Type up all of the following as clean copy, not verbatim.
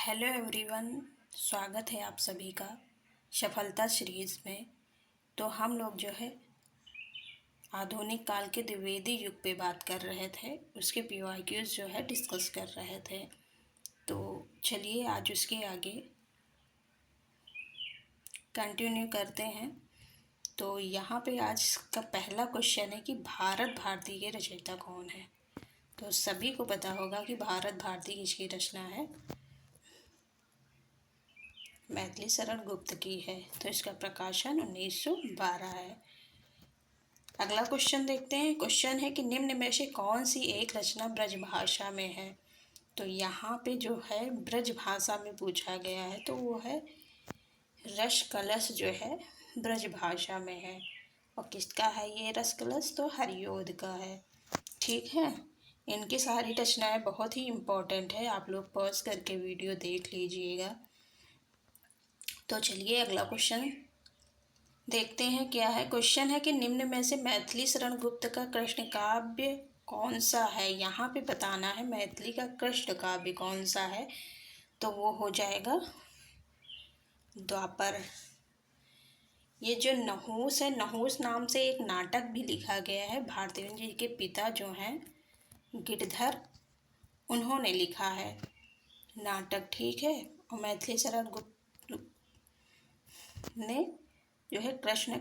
Hello everyone, स्वागत है आप सभी का सफलता सीरीज़ में। तो हम लोग जो है आधुनिक काल के द्विवेदी युग पे बात कर रहे थे, उसके पीवाईक्यूज जो है डिस्कस कर रहे थे। तो चलिए आज उसके आगे कंटिन्यू करते हैं। तो यहाँ पे आज का पहला क्वेश्चन है कि भारत भारती के रचयिता कौन है। तो सभी को पता होगा कि भारत भारती किसकी रचना है, मैथिली शरण गुप्त की है। तो इसका प्रकाशन 1912 है। अगला क्वेश्चन देखते हैं। क्वेश्चन है कि निम्न में से कौन सी एक रचना ब्रजभाषा में है। तो यहाँ पे जो है ब्रज भाषा में पूछा गया है, तो वो है रस कलश जो है ब्रजभाषा में है। और किसका है ये रस कलश, तो हरिओद का है। ठीक है, इनकी सारी रचनाएं बहुत ही इम्पोर्टेंट है, आप लोग पॉज करके वीडियो देख लीजिएगा। तो चलिए अगला क्वेश्चन देखते हैं क्या है। क्वेश्चन है कि निम्न में से मैथिली शरण गुप्त का कृष्ण काव्य कौन सा है। यहाँ पे बताना है मैथिली का कृष्ण काव्य कौन सा है, तो वो हो जाएगा द्वापर। ये जो नहुस है, नहुस नाम से एक नाटक भी लिखा गया है। भारतेंदु जी के पिता जो हैं गिरधर, उन्होंने लिखा है नाटक। ठीक है, और मैथिली शरण गुप्त ने जो है कृष्ण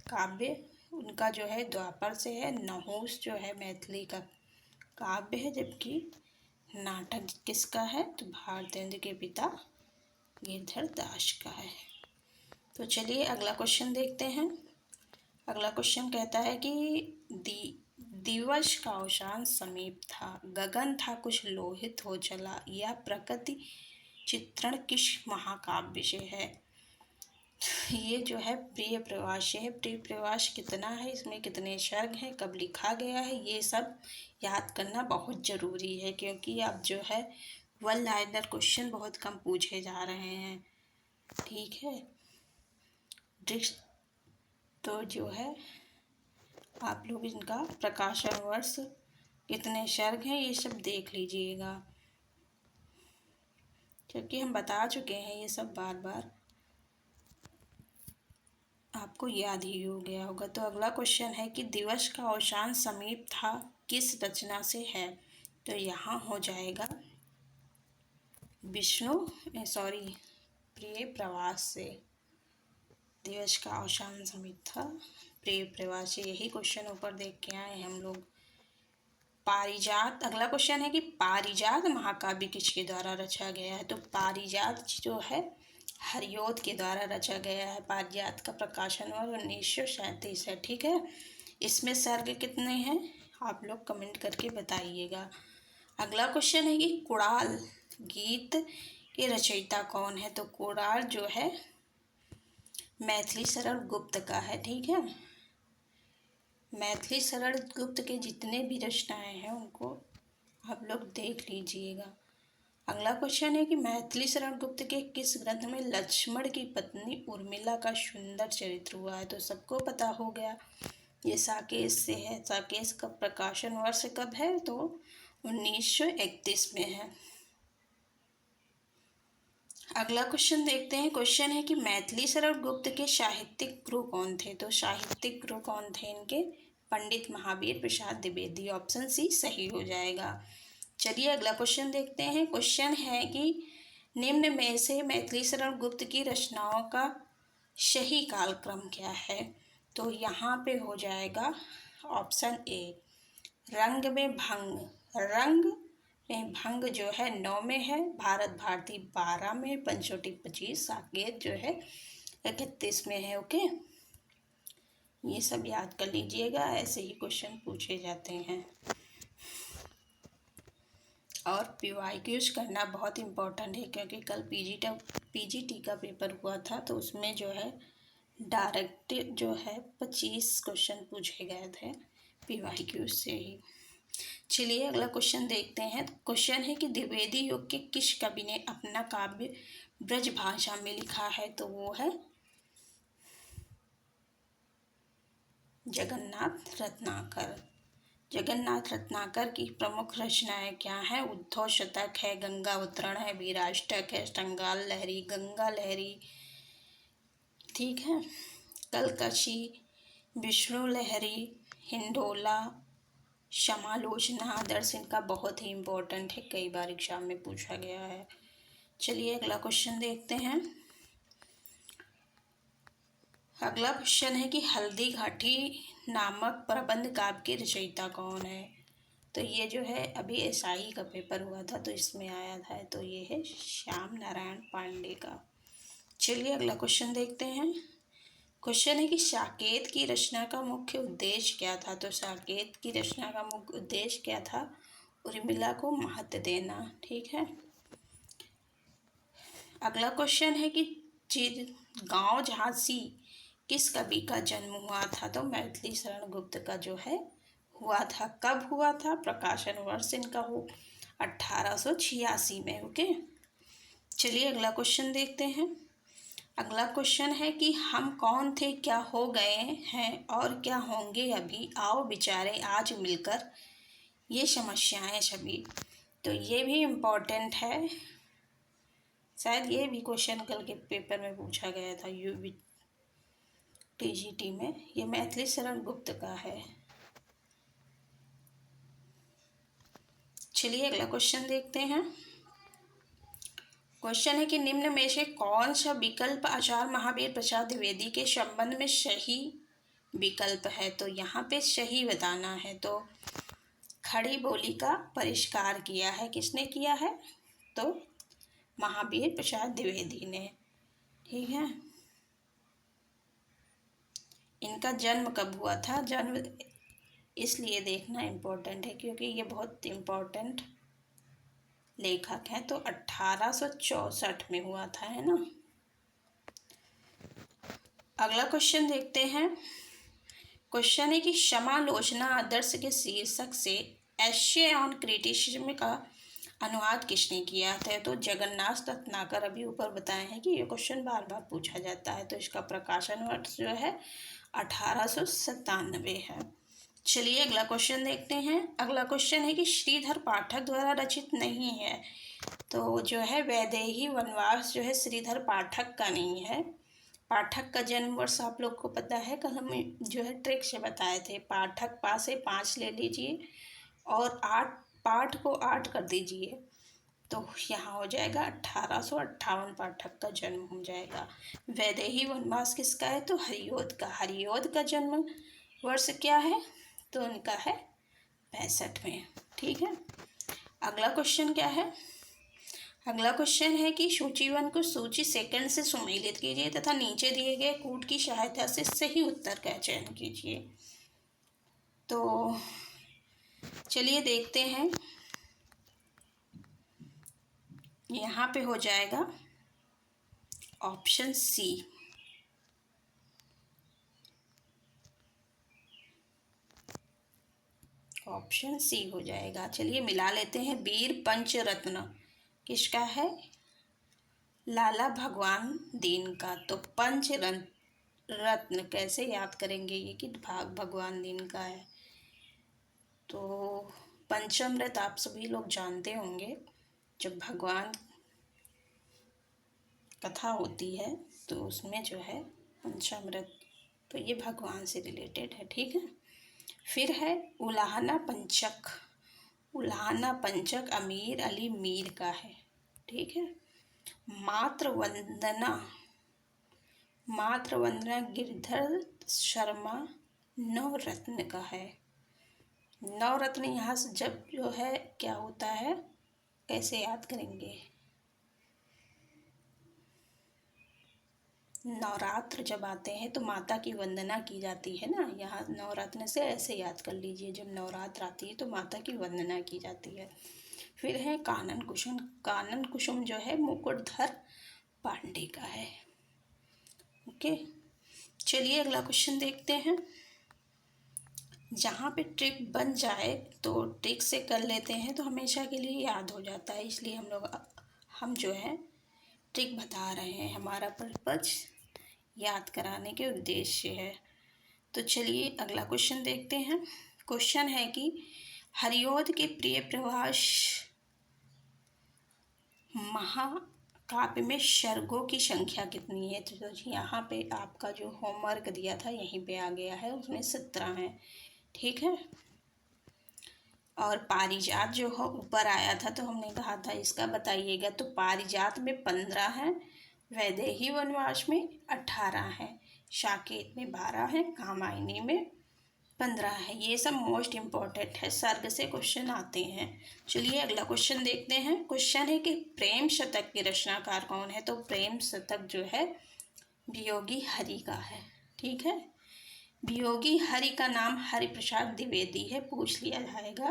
काव्य उनका जो है द्वापर से है। नहुस जो है मैथिली का काव्य है, जबकि नाटक किसका है, तो भारतेंदु के पिता गिरधर दास का है। तो चलिए अगला क्वेश्चन देखते हैं। अगला क्वेश्चन कहता है कि दिवस का अवसान समीप था, गगन था कुछ लोहित हो चला, यह प्रकृति चित्रण किस महाकाव्य से है। ये जो है प्रिय प्रवास है। प्रिय प्रवास कितना है, इसमें कितने सर्ग हैं, कब लिखा गया है, ये सब याद करना बहुत ज़रूरी है, क्योंकि अब जो है वन लाइनर क्वेश्चन बहुत कम पूछे जा रहे हैं। ठीक है, तो जो है आप लोग इनका प्रकाशन वर्ष, कितने सर्ग हैं, ये सब देख लीजिएगा, क्योंकि हम बता चुके हैं ये सब बार बार, आपको याद ही हो गया होगा। तो अगला क्वेश्चन है कि दिवस का अवसान समीप था किस रचना से है। तो यहाँ हो जाएगा प्रिय प्रवास से। दिवस का अवसान समीप था प्रिय प्रवास से, यही क्वेश्चन ऊपर देख के आए हम लोग। पारिजात, अगला क्वेश्चन है कि पारिजात महाकाव्य किसके द्वारा रचा गया है। तो पारिजात जो है हरिओद के द्वारा रचा गया है। पारिजात का प्रकाशन और 1937 है। ठीक है, इसमें सर्ग कितने हैं आप लोग कमेंट करके बताइएगा। अगला क्वेश्चन है कि कुड़ाल गीत के रचयिता कौन है। तो कुड़ाल जो है मैथिली शरण गुप्त का है। ठीक है, मैथिली शरण गुप्त के जितने भी रचनाएं हैं उनको आप लोग देख लीजिएगा। अगला क्वेश्चन है कि मैथिली शरण गुप्त के किस ग्रंथ में लक्ष्मण की पत्नी उर्मिला का सुंदर चरित्र हुआ है। तो सबको पता हो गया, ये साकेत से है। साकेत का प्रकाशन वर्ष कब है, तो 1931 में है। अगला क्वेश्चन देखते हैं। क्वेश्चन है कि मैथिली शरण गुप्त के साहित्यिक गुरु कौन थे। तो साहित्यिक गुरु कौन थे इनके, पंडित महावीर प्रसाद द्विवेदी। ऑप्शन सी सही हो जाएगा। चलिए अगला क्वेश्चन देखते हैं। क्वेश्चन है कि निम्न में से मैथिली शरण गुप्त की रचनाओं का सही कालक्रम क्या है। तो यहाँ पे हो जाएगा ऑप्शन ए रंग में भंग। रंग में भंग जो है 9 में है, भारत भारती 12 में, पंचवटी 25, साकेत जो है 31 में है। ओके, ये सब याद कर लीजिएगा, ऐसे ही क्वेश्चन पूछे जाते हैं। और पीवाईक्यूज करना बहुत इम्पोर्टेंट है, क्योंकि कल पीजीटी का पेपर हुआ था, तो उसमें जो है डायरेक्ट जो है 25 क्वेश्चन पूछे गए थे पीवाईक्यूज से ही। चलिए अगला क्वेश्चन देखते हैं। क्वेश्चन है कि द्विवेदी युग के किस कवि ने अपना काव्य ब्रज भाषा में लिखा है। तो वो है जगन्नाथ रत्नाकर। जगन्नाथ रत्नाकर की प्रमुख रचनाएं क्या हैं? उद्धव शतक है, गंगा उतरण है, वीराष्टक है, श्रृंगार लहरी, गंगा लहरी, ठीक है, कलकशी, विष्णु लहरी, हिंडोला, समालोचना आदर्श। इनका बहुत ही इम्पोर्टेंट है, कई बार एग्जाम में पूछा गया है। चलिए अगला क्वेश्चन देखते हैं। अगला क्वेश्चन है कि हल्दी घाटी नामक प्रबंध काव्य के रचयिता कौन है? तो ये जो है अभी एसआई का पेपर हुआ था तो इसमें आया था, तो ये है श्याम नारायण पांडे का। चलिए अगला क्वेश्चन देखते हैं। क्वेश्चन है कि साकेत की रचना का मुख्य उद्देश्य क्या था? तो साकेत की रचना का मुख्य उद्देश्य क्या था? उर्मिला को महत्व देना, ठीक है। अगला क्वेश्चन है कि चिरगांव झांसी किस कवि का जन्म हुआ था? तो मैथिली शरण गुप्त का जो है हुआ था। कब हुआ था? प्रकाशन वर्ष इनका हो 1886 में। ओके, चलिए अगला क्वेश्चन देखते हैं। अगला क्वेश्चन है कि हम कौन थे, क्या हो गए हैं और क्या होंगे अभी, आओ विचारे आज मिलकर ये समस्याएं सभी। तो ये भी इम्पोर्टेंट है, शायद ये भी क्वेश्चन कल के पेपर में पूछा गया था यूवी टीजीटी में। ये मैथिली शरण गुप्त का है। चलिए अगला क्वेश्चन देखते हैं। क्वेश्चन है कि निम्न में से कौन सा विकल्प आचार्य महावीर प्रसाद द्विवेदी के संबंध में सही विकल्प है? तो यहाँ पे सही बताना है। तो खड़ी बोली का परिष्कार किया है, किसने किया है? तो महावीर प्रसाद द्विवेदी ने, ठीक है। इनका जन्म कब हुआ था? जन्म इसलिए देखना इम्पोर्टेंट है क्योंकि ये बहुत इम्पोर्टेंट लेखक हैं। तो 1864 में हुआ था, है ना। अगला क्वेश्चन देखते हैं। क्वेश्चन है कि समालोचना आदर्श के शीर्षक से एशे ऑन क्रिटिसिज्म का अनुवाद किसने किया था? तो जगन्नाथ रत्नाकर। अभी ऊपर बताए हैं कि ये क्वेश्चन बार बार पूछा जाता है। तो इसका प्रकाशन वर्ष जो है 1897 है। चलिए अगला क्वेश्चन देखते हैं। अगला क्वेश्चन है कि श्रीधर पाठक द्वारा रचित नहीं है। तो जो है वैदेही वनवास जो है श्रीधर पाठक का नहीं है। पाठक का जन्म वर्ष आप लोग को पता है, कल हम जो है ट्रिक से बताए थे। पाठक पा से 5 ले लीजिए और 8 पाठ को 8 कर दीजिए, तो यहाँ हो जाएगा 1858 पाठक का जन्म हो जाएगा। वैदेही वनवास किसका है? तो हरियोध का। हरियोध का जन्म वर्ष क्या है? तो उनका है 65 में, ठीक है। अगला क्वेश्चन क्या है? अगला क्वेश्चन है कि सूची 1 को सूची सेकंड से सुमेलित कीजिए तथा नीचे दिए गए कूट की सहायता से सही उत्तर का चयन कीजिए। तो चलिए देखते हैं। यहाँ पे हो जाएगा ऑप्शन सी। ऑप्शन सी हो जाएगा। चलिए मिला लेते हैं। वीर पंचरत्न किसका है? लाला भगवान दीन का। तो पंच रत्न कैसे याद करेंगे ये कि भगवान दीन का है। तो पंचामृत आप सभी लोग जानते होंगे, जब भगवान कथा होती है तो उसमें जो है पंचामृत, तो ये भगवान से रिलेटेड है, ठीक है। फिर है उलाहना पंचक। उलाहना पंचक अमीर अली मीर का है, ठीक है। मात्र वंदना गिरधर शर्मा नवरत्न का है। नवरत्न यहाँ से जब जो है क्या होता है, कैसे याद करेंगे? नवरात्र जब आते हैं तो माता की वंदना की जाती है ना। यहाँ नवरत्न से ऐसे याद कर लीजिए, जब नवरात्र आती है तो माता की वंदना की जाती है। फिर है कानन कुसुम। कानन कुसुम जो है मुकुटधर पांडे का है। ओके, चलिए अगला क्वेश्चन देखते हैं। जहाँ पे ट्रिक बन जाए तो ट्रिक से कर लेते हैं तो हमेशा के लिए याद हो जाता है, इसलिए हम जो है ट्रिक बता रहे हैं। हमारा पर्पज याद कराने के उद्देश्य है। तो चलिए अगला क्वेश्चन देखते हैं। क्वेश्चन है कि हरिऔध के प्रिय प्रवास महाकाव्य में सर्गों की संख्या कितनी है? तो यहाँ पे आपका जो होमवर्क दिया था यहीं पे आ गया है, उसमें 17 है। ठीक है। और पारिजात जो है ऊपर आया था, तो हमने कहा था इसका बताइएगा। तो पारिजात में 15 है, वैदेही वनवास में 18 है, साकेत में 12 है, कामायनी में 15 है। ये सब मोस्ट इम्पॉर्टेंट है, सर्ग से क्वेश्चन आते हैं। चलिए अगला क्वेश्चन देखते हैं। क्वेश्चन है कि प्रेम शतक के रचनाकार कौन है? तो प्रेम शतक जो है वियोगी हरि का है। ठीक है। वियोगी हरि का नाम हरिप्रसाद द्विवेदी है। पूछ लिया जाएगा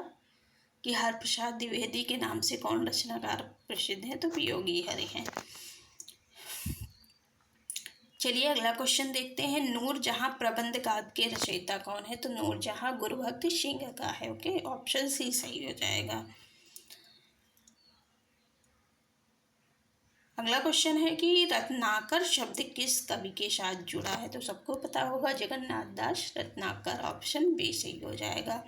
कि हरिप्रसाद द्विवेदी के नाम से कौन रचनाकार प्रसिद्ध है? तो वियोगी हरि हैं। चलिए अगला क्वेश्चन देखते हैं। नूरजहां प्रबंध काव्य के रचयिता कौन है? तो नूरजहां गुरुभक्त सिंह का है। ओके, ऑप्शन सी सही हो जाएगा। अगला क्वेश्चन है कि रत्नाकर शब्द किस कवि के साथ जुड़ा है? तो सबको पता होगा, जगन्नाथ दास रत्नाकर, ऑप्शन बी सही हो जाएगा।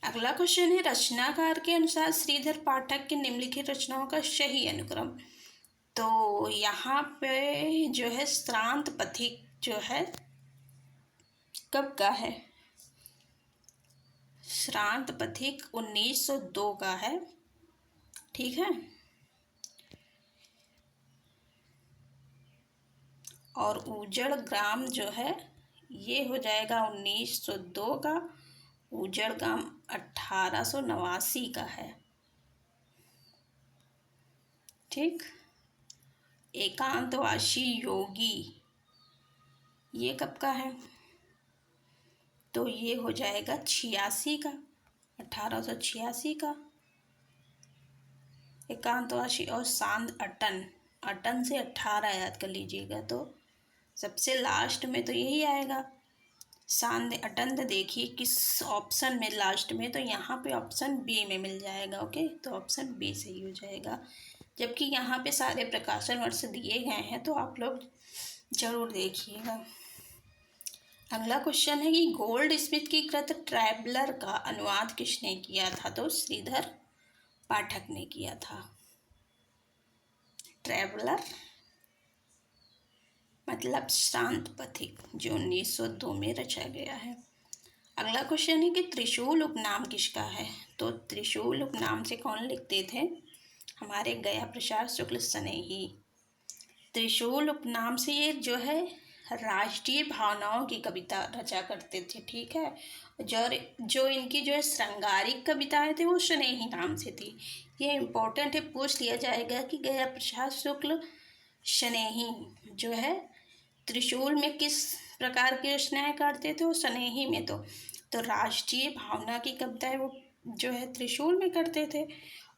अगला क्वेश्चन है रचनाकार के अनुसार श्रीधर पाठक के निम्नलिखित रचनाओं का सही अनुक्रम। तो यहाँ पे जो है श्रांत पथिक जो है कब का है? श्रांत पथिक 1902 का है। ठीक है। और उजड़ ग्राम जो है ये हो जाएगा 1902 का। उजड़ ग्राम 1889 का है। ठीक। एकांतवासी योगी ये कब का है? तो ये हो जाएगा 86 का, 1886 का एकांतवासी। और सांद अटन, अटन से 18 याद कर लीजिएगा। तो सबसे लास्ट में तो यही आएगा सांद अटन। देखिए किस ऑप्शन में लास्ट में, तो यहाँ पे ऑप्शन बी में मिल जाएगा। ओके, तो ऑप्शन बी सही हो जाएगा। जबकि यहाँ पे सारे प्रकाशन वर्ष दिए गए हैं, तो आप लोग जरूर देखिएगा। अगला क्वेश्चन है कि गोल्ड स्मिथ की कृत ट्रैवलर का अनुवाद किसने किया था? तो श्रीधर पाठक ने किया था। ट्रैवलर मतलब श्रांत पथिक, जो 1902 में रचा गया है। अगला क्वेश्चन है कि त्रिशूल उपनाम किसका है? तो त्रिशूल उपनाम से कौन लिखते थे? हमारे गया प्रसाद शुक्ल स्नेही। त्रिशूल उपनाम से ये जो है राष्ट्रीय भावनाओं की कविता रचा करते थे। ठीक है। जो इनकी जो है श्रृंगारिक कविताएं थी वो स्नेही नाम से थी। ये इम्पोर्टेंट है, पूछ लिया जाएगा कि गया प्रसाद शुक्ल स्नेही जो है त्रिशूल में किस प्रकार की रचनाएं करते थे? वो स्नेही में तो राष्ट्रीय भावना की कविताएं वो जो है त्रिशूल में करते थे,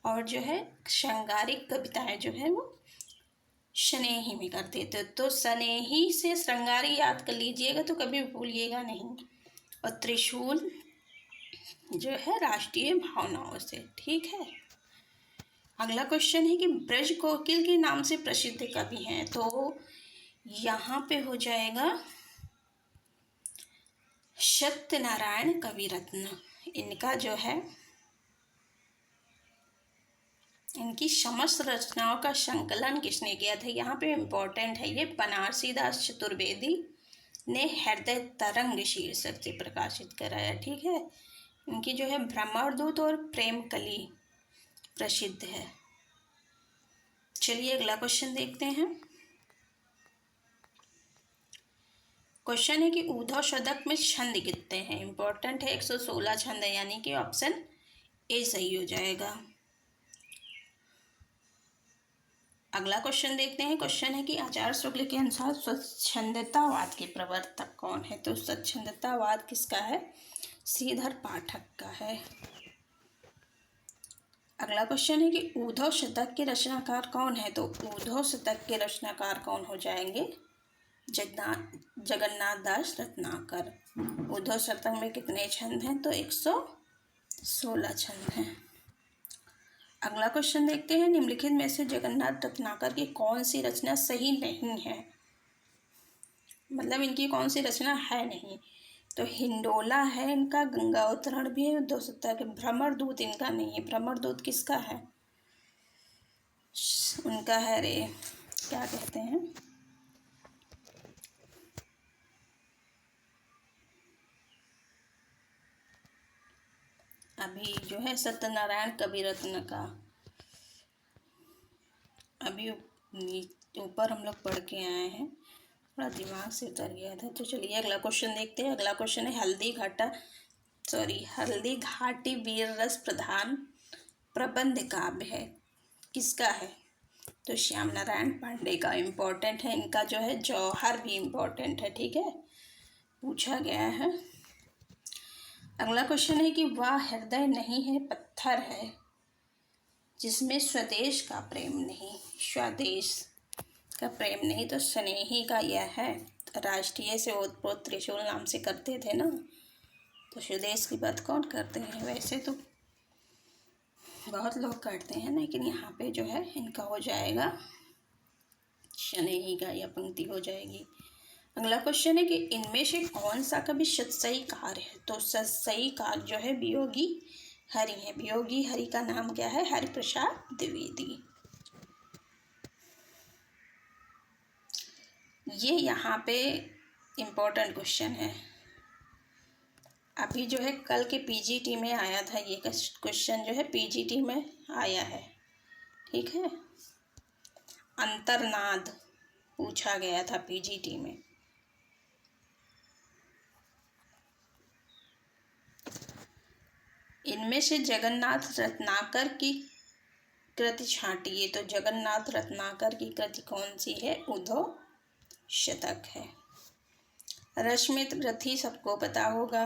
और जो है श्रृंगारिक कविताएं जो है वो स्नेही में करते थे। तो स्नेही से श्रृंगारी याद कर लीजिएगा, तो कभी भूलिएगा नहीं। और त्रिशूल जो है राष्ट्रीय भावनाओं से। ठीक है। अगला क्वेश्चन है कि ब्रज कोकिल के नाम से प्रसिद्ध कवि हैं? तो यहाँ पे हो जाएगा सत्यनारायण कविरत्न। इनका जो है इनकी समस्त रचनाओं का संकलन किसने किया था? यहाँ पे इम्पोर्टेंट है, ये बनारसी दास चतुर्वेदी ने हृदय तरंग शीर्षक से प्रकाशित कराया। ठीक है। इनकी जो है भ्रमरदूत और प्रेम कली प्रसिद्ध है। चलिए अगला क्वेश्चन देखते हैं। क्वेश्चन है कि ऊधव शतक में छंद कितने हैं? इम्पोर्टेंट है, 116 छंद है, यानी कि ऑप्शन ए सही हो जाएगा। अगला क्वेश्चन देखते हैं। क्वेश्चन है कि आचार्य शुक्ल के अनुसार स्वच्छंदतावाद के प्रवर्तक कौन है? तो स्वच्छंदतावाद किसका है? श्रीधर पाठक का है। अगला क्वेश्चन है कि ऊधव शतक के रचनाकार कौन है? तो ऊधव शतक के रचनाकार कौन हो जाएंगे? जगन्नाथ दास रत्नाकर। ऊधव शतक में कितने छंद हैं? तो 116 छंद हैं। अगला क्वेश्चन देखते हैं। निम्नलिखित में से जगन्नाथ रत्नाकर की कौन सी रचना सही नहीं है? मतलब इनकी कौन सी रचना है नहीं? तो हिंडोला है इनका, गंगावतरण भी है, 2 के। भ्रमरदूत इनका नहीं है। भ्रमरदूत किसका है? उनका है रे, क्या कहते हैं, अभी जो है सत्यनारायण कविरत्न का। अभी ऊपर हम लोग पढ़ के आए हैं, थोड़ा दिमाग से उतर गया था। तो चलिए अगला क्वेश्चन देखते हैं। अगला क्वेश्चन है हल्दी घाटी वीर रस प्रधान प्रबंध काव्य है, किसका है? तो श्याम नारायण पांडे का। इम्पोर्टेंट है इनका जो है जौहर भी इम्पोर्टेंट है, ठीक है, पूछा गया है। अगला क्वेश्चन है कि वह हृदय नहीं है पत्थर है जिसमें स्वदेश का प्रेम नहीं। स्वदेश का प्रेम नहीं तो स्नेही का यह है। राष्ट्रीय से ओतप्रोत त्रिशूल नाम से करते थे ना, तो स्वदेश की बात कौन करते हैं? वैसे तो बहुत लोग करते हैं, लेकिन यहाँ पे जो है इनका हो जाएगा स्नेही का, यह पंक्ति हो जाएगी। अगला क्वेश्चन है कि इनमें से कौन सा कवि सतसई कार है? तो सतसई कार जो है वियोगी हरि है। वियोगी हरि का नाम क्या है? हरिप्रसाद द्विवेदी। ये यहाँ पे इम्पोर्टेंट क्वेश्चन है। अभी जो है कल के पीजीटी में आया था, ये क्वेश्चन जो है पीजीटी में आया है, ठीक है। अंतर्नाद पूछा गया था पीजीटी में। इनमें से जगन्नाथ रत्नाकर की कृति छांटिए। तो जगन्नाथ रत्नाकर की कृति कौन सी है? उद्धव शतक है। रश्मित रथी सबको पता होगा,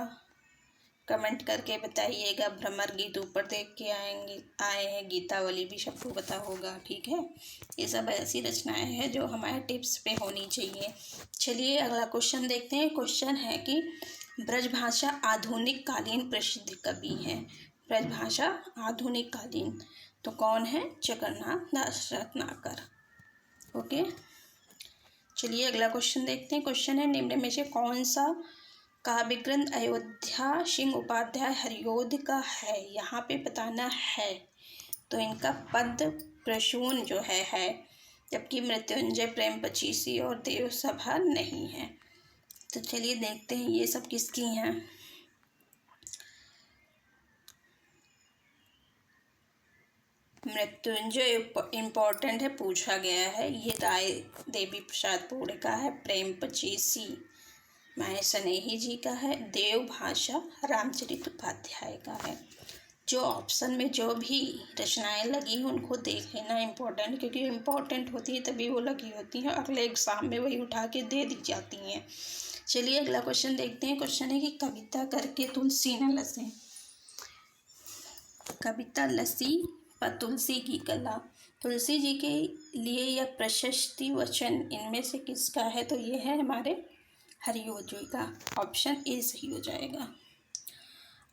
कमेंट करके बताइएगा। भ्रमर गीत ऊपर देख के आए हैं। गीतावली भी सबको पता होगा, ठीक है। ये सब ऐसी रचनाएं हैं जो हमारे टिप्स पे होनी चाहिए। चलिए अगला क्वेश्चन देखते हैं। क्वेश्चन है कि ब्रजभाषा आधुनिक कालीन प्रसिद्ध कवि हैं। ब्रजभाषा आधुनिक कालीन तो कौन है? जगन्नाथ दास रत्नाकर। ओके, चलिए अगला क्वेश्चन देखते हैं। क्वेश्चन है निम्न में से कौन सा काव्य ग्रंथ अयोध्या सिंह उपाध्याय हरिओध का है? यहाँ पे बताना है। तो इनका पद प्रसून जो है, जबकि मृत्युंजय प्रेम पचीसी और देव सभा नहीं है। तो चलिए देखते हैं ये सब किसकी हैं। मृत्युंजय इम्पोर्टेंट है, पूछा गया है। ये राय देवी प्रसाद पूरे का है। प्रेम पचीसी माय स्नेही जी का है। देव भाषा रामचरित उपाध्याय का है। जो ऑप्शन में जो भी रचनाएं लगी हैं उनको देख लेना इम्पोर्टेंट, क्योंकि इम्पोर्टेंट होती है तभी वो लगी होती हैं, अगले एग्जाम में वही उठा के दे दी जाती हैं। चलिए अगला क्वेश्चन देखते हैं। क्वेश्चन है कि कविता करके तुलसी न लसे। कविता लसी पर तुलसी की कला। तुलसी जी के लिए यह प्रशस्ति वचन इनमें से किसका है? तो ये है हमारे हरिओध जी का। ऑप्शन ए सही हो जाएगा।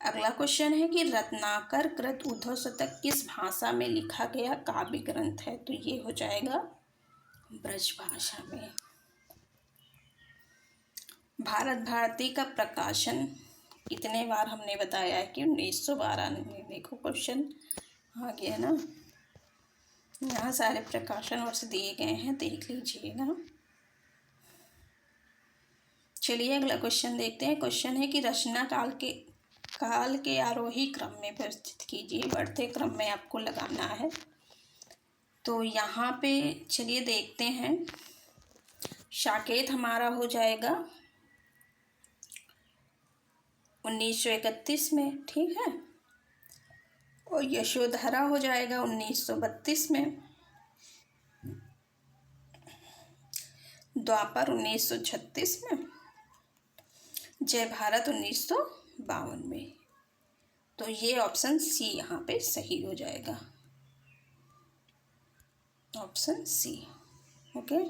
अगला क्वेश्चन है कि रत्नाकर कृत उद्धव शतक किस भाषा में लिखा गया काव्य ग्रंथ है? तो ये हो जाएगा ब्रज भाषा में। भारत भारती का प्रकाशन कितने बार हमने बताया है कि 1912 में। देखो क्वेश्चन आ गया ना, यहाँ सारे प्रकाशन वर्ष दिए गए हैं, देख लीजिएगा। चलिए अगला क्वेश्चन देखते हैं। क्वेश्चन है कि रचना काल के आरोही क्रम में व्यवस्थित कीजिए। बढ़ते क्रम में आपको लगाना है। तो यहाँ पे चलिए देखते हैं। साकेत हमारा हो जाएगा 1931 में, ठीक है। और यशोधरा हो जाएगा 1932 में। द्वापर 1936 में। जय भारत 1952 में। तो ये ऑप्शन सी यहाँ पे सही हो जाएगा। Option C, okay.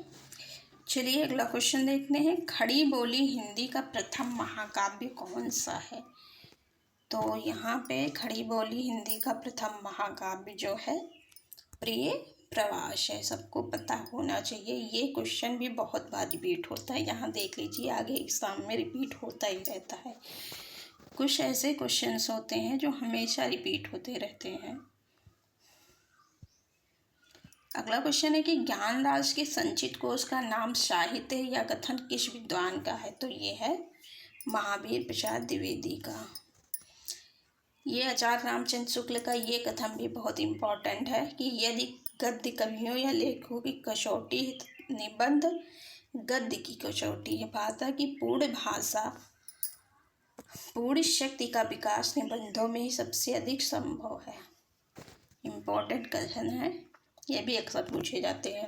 चलिए अगला क्वेश्चन देखते हैं। खड़ी बोली हिंदी का प्रथम महाकाव्य कौन सा है? तो यहाँ पे खड़ी बोली हिंदी का प्रथम महाकाव्य जो है प्रिय प्रवास है, सबको पता होना चाहिए। ये क्वेश्चन भी बहुत बार रिपीट होता है, यहाँ देख लीजिए आगे एग्ज़ाम में रिपीट होता ही रहता है। कुछ ऐसे क्वेश्चंस होते हैं जो हमेशा रिपीट होते रहते हैं। अगला क्वेश्चन है कि ज्ञानराज के संचित कोश का नाम साहित्य या कथन किस विद्वान का है? तो ये है महावीर प्रसाद द्विवेदी का। ये आचार्य रामचंद्र शुक्ल का ये कथन भी बहुत इम्पोर्टेंट है कि यदि गद्य कवियों या लेखकों की कसौटी निबंध गद्य की कसौटी है, भाषा की पूर्ण शक्ति का विकास निबंधों में ही सबसे अधिक संभव है। इम्पोर्टेंट कथन है, ये भी अक्सर पूछे जाते हैं।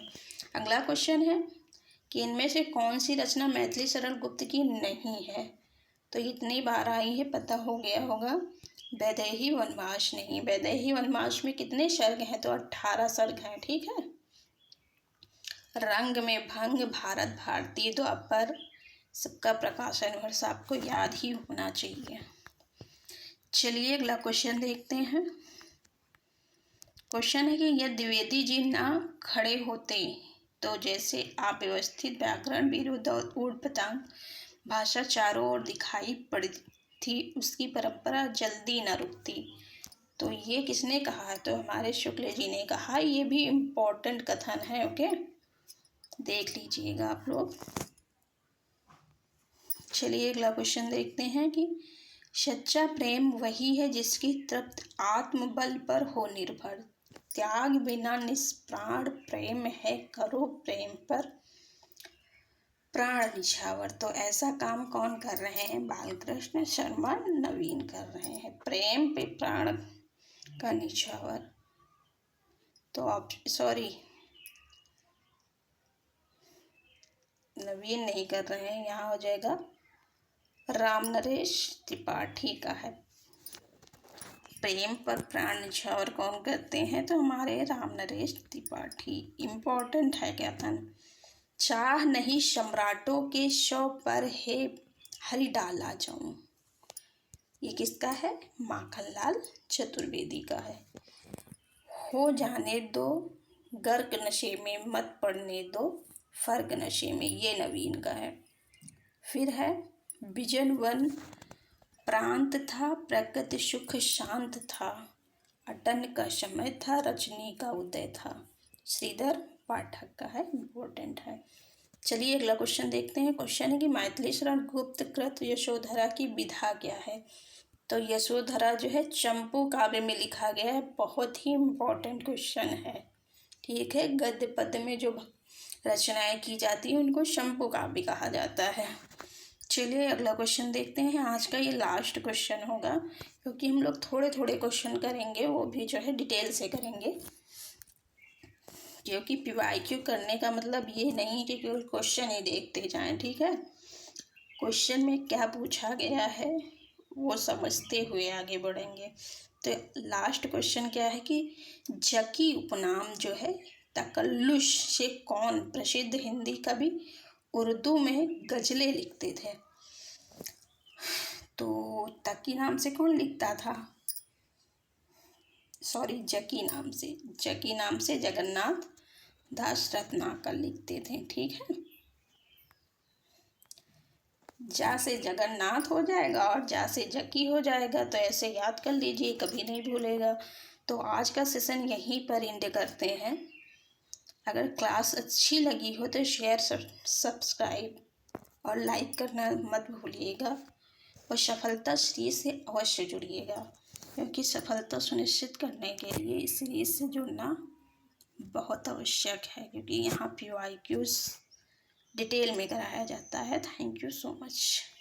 अगला क्वेश्चन है कि इनमें से कौन सी रचना मैथिली शरण गुप्त की नहीं है? तो इतनी बार आई है, पता हो गया होगा। वैदेही वनवास नहीं। वैदेही वनवास में कितने सर्ग हैं? तो 18 सर्ग हैं, ठीक है। रंग में भंग, भारत भारती, द्वापर, सबका प्रकाशन वर्ष आपको याद ही होना चाहिए। चलिए अगला क्वेश्चन देखते हैं। क्वेश्चन है कि यदि द्विवेदी जी ना खड़े होते तो जैसे अव्यवस्थित व्याकरण, विरुद्ध और ऊटपटांग भाषा चारों ओर दिखाई पड़ती, उसकी परंपरा जल्दी न रुकती। तो ये किसने कहा है? तो हमारे शुक्ल जी ने कहा। ये भी इम्पोर्टेंट कथन है, ओके, देख लीजिएगा आप लोग। चलिए अगला क्वेश्चन देखते हैं कि सच्चा प्रेम वही है जिसकी तृप्त आत्मबल पर हो निर्भर, त्याग बिना निष्प्राण प्रेम है, करो प्रेम पर प्राण निछावर। तो ऐसा काम कौन कर रहे हैं? बालकृष्ण शर्मा नवीन कर रहे हैं, प्रेम पे प्राण का निछावर। तो आप सॉरी, नवीन नहीं कर रहे हैं, यहाँ हो जाएगा राम नरेश त्रिपाठी का है। प्रेम पर प्राण निछावर कौन करते हैं? तो हमारे राम नरेश त्रिपाठी। इम्पोर्टेंट है कथन। चाह नहीं सम्राटों के शव पर है हरि डाला जाऊं। ये किसका है? माखनलाल चतुर्वेदी का है। हो जाने दो गर्क नशे में, मत पड़ने दो फर्क नशे में, ये नवीन का है। फिर है विजन वन प्रांत था, प्रकृति सुख शांत था, अटन का समय था, रजनी का उदय था, श्रीधर पाठक का है। इम्पोर्टेंट है। चलिए अगला क्वेश्चन देखते हैं। क्वेश्चन है कि मैथिली शरण गुप्त कृत यशोधरा की विधा क्या है? तो यशोधरा जो है चंपू काव्य में लिखा गया है। बहुत ही इम्पोर्टेंट क्वेश्चन है, ठीक है। गद्य पद्य में जो रचनाएं की जाती हैं उनको चंपू काव्य कहा जाता है। चलिए अगला क्वेश्चन देखते हैं। आज का ये लास्ट क्वेश्चन होगा, क्योंकि हम लोग थोड़े थोड़े क्वेश्चन करेंगे, वो भी जो है डिटेल से करेंगे, क्योंकि PYQ करने का मतलब ये नहीं कि केवल क्वेश्चन ही देखते जाएं, ठीक है। क्वेश्चन में क्या पूछा गया है वो समझते हुए आगे बढ़ेंगे। तो लास्ट क्वेश्चन क्या है कि जकी उपनाम जो है तकल्लुश से कौन प्रसिद्ध हिंदी कवि उर्दू में गजलें लिखते थे? तो तकी नाम से कौन लिखता था? सॉरी, जकी नाम से जगन्नाथ दास रत्नाकर लिखते थे, ठीक है। जा से जगन्नाथ हो जाएगा और जा से जकी हो जाएगा, तो ऐसे याद कर लीजिए, कभी नहीं भूलेगा। तो आज का सेशन यहीं पर एंड करते हैं। अगर क्लास अच्छी लगी हो तो शेयर, सब्सक्राइब और लाइक करना मत भूलिएगा, और सफलता सीरीज से अवश्य जुड़िएगा, क्योंकि सफलता सुनिश्चित करने के लिए इस सीरीज से जुड़ना बहुत आवश्यक है, क्योंकि यहाँ PYQs डिटेल में कराया जाता है। Thank you so much.